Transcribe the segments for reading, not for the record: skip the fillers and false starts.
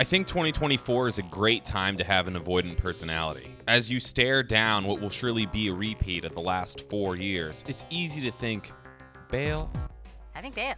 I think 2024 is a great time to have an avoidant personality. As you stare down what will surely be a repeat of the last 4 years, it's easy to think, bail? I think bail.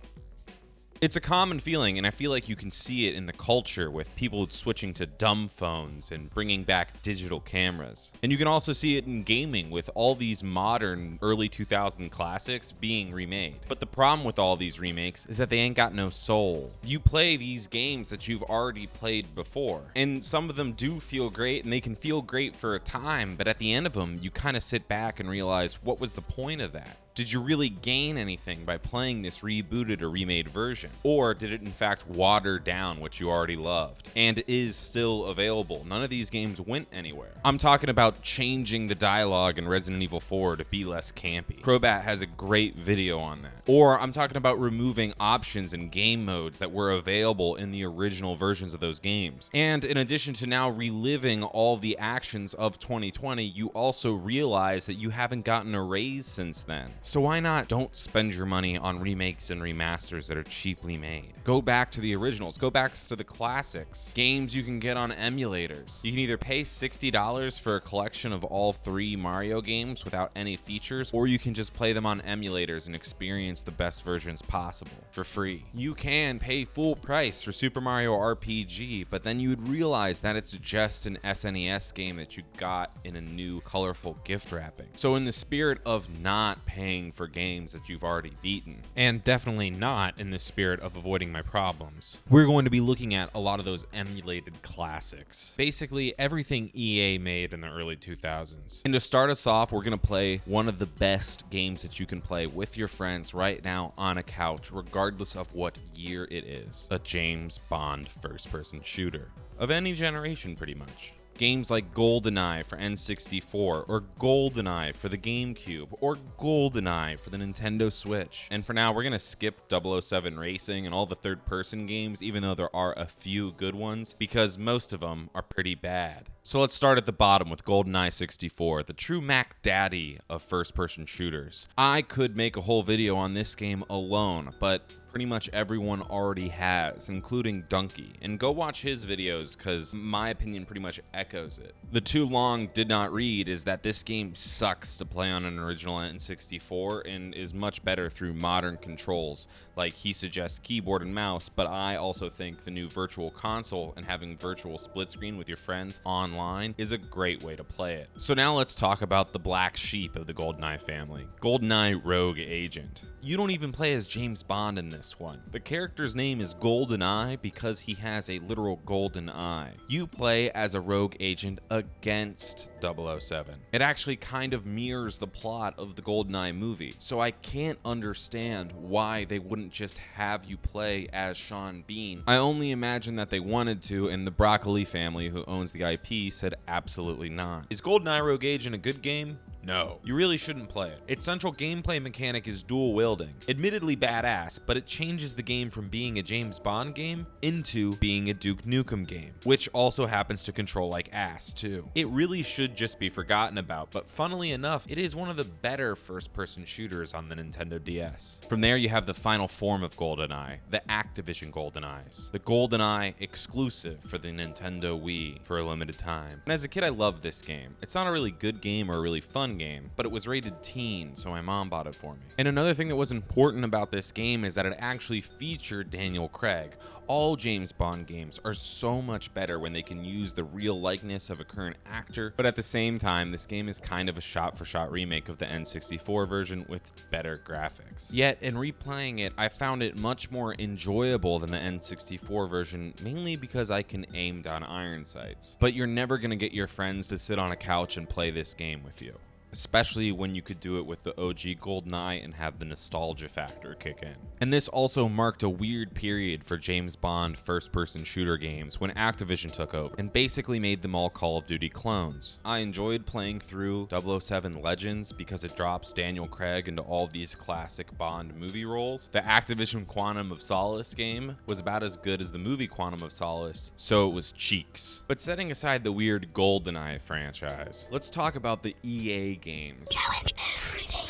It's a common feeling, and I feel like you can see it in the culture with people switching to dumb phones and bringing back digital cameras. And you can also see it in gaming with all these modern early 2000 classics being remade. But the problem with all these remakes is that they ain't got no soul. You play these games that you've already played before, and some of them do feel great, and they can feel great for a time, but at the end of them, you kind of sit back and realize, what was the point of that? Did you really gain anything by playing this rebooted or remade version? Or did it in fact water down what you already loved and is still available? None of these games went anywhere. I'm talking about changing the dialogue in Resident Evil 4 to be less campy. Crobat has a great video on that. Or I'm talking about removing options and game modes that were available in the original versions of those games. And in addition to now reliving all the actions of 2020, you also realize that you haven't gotten a raise since then. So why not don't spend your money on remakes and remasters that are cheaply made? Go back to the originals, go back to the classics. Games you can get on emulators. You can either pay $60 for a collection of all 3 Mario games without any features, or you can just play them on emulators and experience the best versions possible for free. You can pay full price for Super Mario RPG, but then you would realize that it's just an SNES game that you got in a new colorful gift wrapping. So in the spirit of not paying for games that you've already beaten, and definitely not in the spirit of avoiding my problems, we're going to be looking at a lot of those emulated classics. Basically everything EA made in the early 2000s. And to start us off, we're going to play one of the best games that you can play with your friends right now on a couch, regardless of what year it is. A James Bond first-person shooter of any generation, pretty much. Games like Goldeneye for N64, or Goldeneye for the GameCube, or Goldeneye for the Nintendo Switch. And for now, we're going to skip 007 Racing and all the third-person games, even though there are a few good ones, because most of them are pretty bad. So let's start at the bottom with Goldeneye 64, the true Mac Daddy of first-person shooters. I could make a whole video on this game alone, but pretty much everyone already has, including Donkey. And go watch his videos, because my opinion pretty much echoes it. The too long did not read is that this game sucks to play on an original N64 and is much better through modern controls, like he suggests keyboard and mouse, but I also think the new virtual console and having virtual split screen with your friends online is a great way to play it. So now let's talk about the black sheep of the Goldeneye family, Goldeneye Rogue Agent. You don't even play as James Bond in this one. The character's name is Goldeneye because he has a literal golden eye. You play as a rogue agent against 007. It actually kind of mirrors the plot of the Goldeneye movie, so I can't understand why they wouldn't just have you play as Sean Bean. I only imagine that they wanted to, and the Broccoli family, who owns the IP, said absolutely not. Is Goldeneye Rogue Agent a good game? No. You really shouldn't play it. Its central gameplay mechanic is dual wielding. Admittedly badass, but it changes the game from being a James Bond game into being a Duke Nukem game, which also happens to control like ass too. It really should just be forgotten about, but funnily enough, it is one of the better first-person shooters on the Nintendo DS. From there you have the final form of Goldeneye, the Activision Goldeneyes, the Goldeneye exclusive for the Nintendo Wii for a limited time. And as a kid I loved this game. It's not a really good game or a really fun game, but it was rated teen, so my mom bought it for me. And another thing that was important about this game is that it actually featured Daniel Craig. All James Bond games are so much better when they can use the real likeness of a current actor, but at the same time, this game is kind of a shot-for-shot remake of the N64 version with better graphics. Yet, in replaying it, I found it much more enjoyable than the N64 version, mainly because I can aim down iron sights. But you're never gonna get your friends to sit on a couch and play this game with you, especially when you could do it with the OG Goldeneye and have the nostalgia factor kick in. And this also marked a weird period for James Bond first-person shooter games when Activision took over and basically made them all Call of Duty clones. I enjoyed playing through 007 Legends because it drops Daniel Craig into all these classic Bond movie roles. The Activision Quantum of Solace game was about as good as the movie Quantum of Solace, so it was cheeks. But setting aside the weird Goldeneye franchise, let's talk about the EA games. Challenge everything.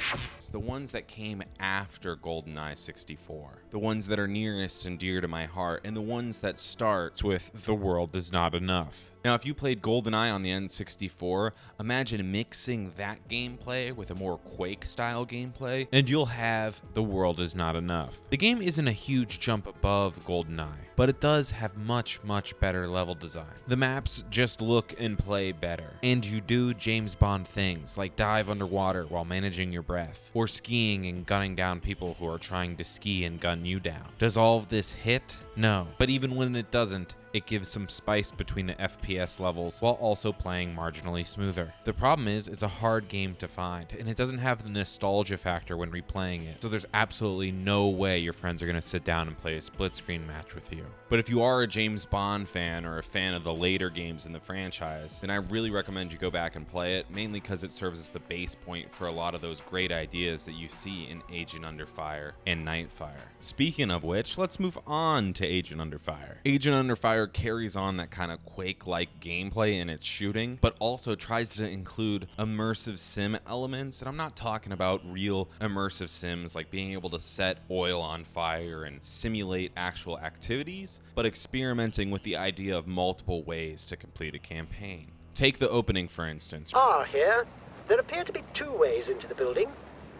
the ones that came after Goldeneye 64, the ones that are nearest and dear to my heart, and the ones that starts with "the world is not enough." Now, if you played Goldeneye on the N64, imagine mixing that gameplay with a more Quake-style gameplay, and you'll have "the world is not enough." The game isn't a huge jump above Goldeneye, but it does have much better level design. The maps just look and play better, and you do James Bond things like dive underwater while managing your breath, or skiing and gunning down people who are trying to ski and gun you down. Does all of this hit? No. But even when it doesn't, it gives some spice between the FPS levels while also playing marginally smoother. The problem is, it's a hard game to find, and it doesn't have the nostalgia factor when replaying it, so there's absolutely no way your friends are going to sit down and play a split-screen match with you. But if you are a James Bond fan or a fan of the later games in the franchise, then I really recommend you go back and play it, mainly because it serves as the base point for a lot of those great ideas that you see in Agent Under Fire and Nightfire. Speaking of which, let's move on to Agent Under Fire. Agent Under Fire carries on that kind of Quake-like gameplay in its shooting, but also tries to include immersive sim elements. And I'm not talking about real immersive sims like being able to set oil on fire and simulate actual activities, but experimenting with the idea of multiple ways to complete a campaign. Take the opening, for instance. Here. There appear to be two ways into the building.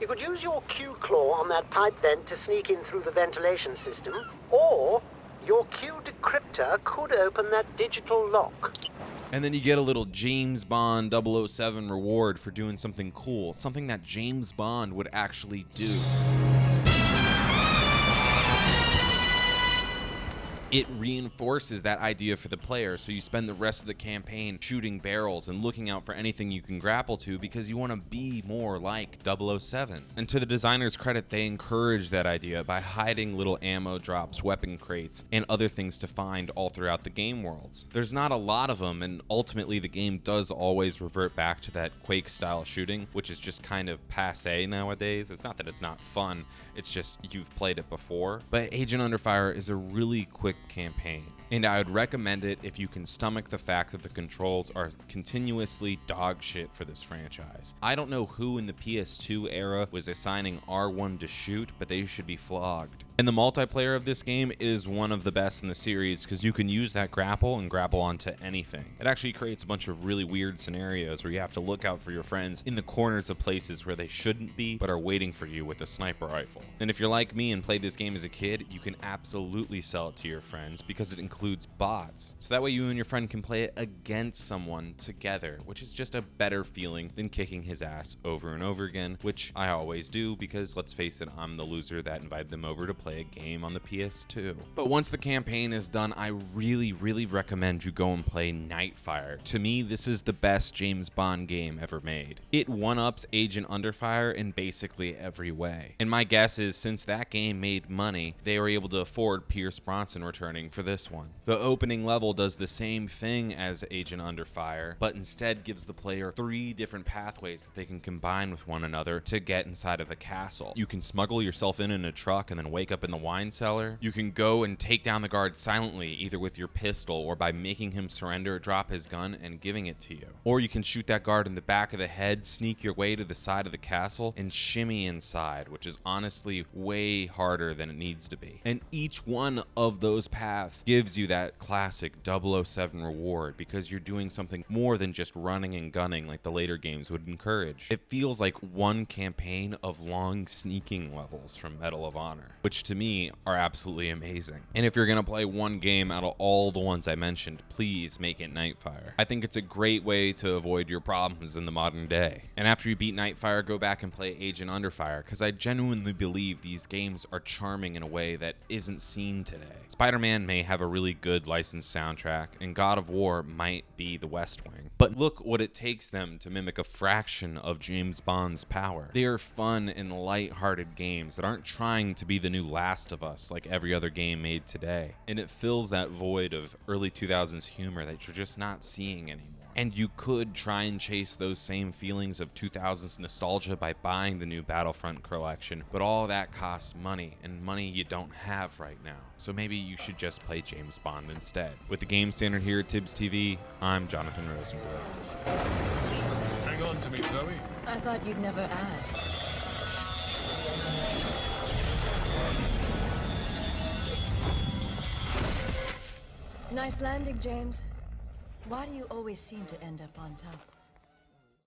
You could use your Q-claw on that pipe vent to sneak in through the ventilation system, or your Q decryptor could open that digital lock. And then you get a little James Bond 007 reward for doing something cool, something that James Bond would actually do. It reinforces that idea for the player, so you spend the rest of the campaign shooting barrels and looking out for anything you can grapple to because you want to be more like 007. And to the designer's credit, they encourage that idea by hiding little ammo drops, weapon crates, and other things to find all throughout the game worlds. There's not a lot of them, and ultimately the game does always revert back to that Quake-style shooting, which is just kind of passé nowadays. It's not that it's not fun, it's just you've played it before. But Agent Under Fire is a really quick campaign, and I would recommend it if you can stomach the fact that the controls are continuously dog shit for this franchise. I don't know who in the PS2 era was assigning R1 to shoot, but they should be flogged. And the multiplayer of this game is one of the best in the series because you can use that grapple and grapple onto anything. It actually creates a bunch of really weird scenarios where you have to look out for your friends in the corners of places where they shouldn't be but are waiting for you with a sniper rifle. And if you're like me and played this game as a kid, you can absolutely sell it to your friends because it includes bots. So that way you and your friend can play it against someone together, which is just a better feeling than kicking his ass over and over again, which I always do because, let's face it, I'm the loser that invited them over to play a game on the PS2. But once the campaign is done, I really recommend you go and play Nightfire. To me, this is the best James Bond game ever made. It one-ups Agent Under Fire in basically every way. And my guess is since that game made money, they were able to afford Pierce Brosnan returning for this one. The opening level does the same thing as Agent Under Fire, but instead gives the player 3 different pathways that they can combine with one another to get inside of a castle. You can smuggle yourself in a truck and then wake up in the wine cellar. You can go and take down the guard silently, either with your pistol or by making him surrender, drop his gun, and giving it to you. Or you can shoot that guard in the back of the head, sneak your way to the side of the castle, and shimmy inside, which is honestly way harder than it needs to be. And each one of those paths gives you that classic 007 reward because you're doing something more than just running and gunning like the later games would encourage. It feels like one campaign of long sneaking levels from Medal of Honor, which to me are absolutely amazing. And if you're gonna play one game out of all the ones I mentioned, please make it Nightfire. I think it's a great way to avoid your problems in the modern day. And after you beat Nightfire, go back and play Agent Under Fire because I genuinely believe these games are charming in a way that isn't seen today. Spider-Man may have a really good licensed soundtrack, and God of War might be the West Wing. But look what it takes them to mimic a fraction of James Bond's power. They are fun and light-hearted games that aren't trying to be the new Last of Us like every other game made today. And it fills that void of early 2000s humor that you're just not seeing anymore. And you could try and chase those same feelings of 2000s nostalgia by buying the new Battlefront collection, but all that costs money, and money you don't have right now. So maybe you should just play James Bond instead. With the Game Standard here at Tibbs TV, I'm Jonathan Rosenberg. Hang on to me, Zoe. I thought you'd never ask. Nice landing, James. Why do you always seem to end up on top?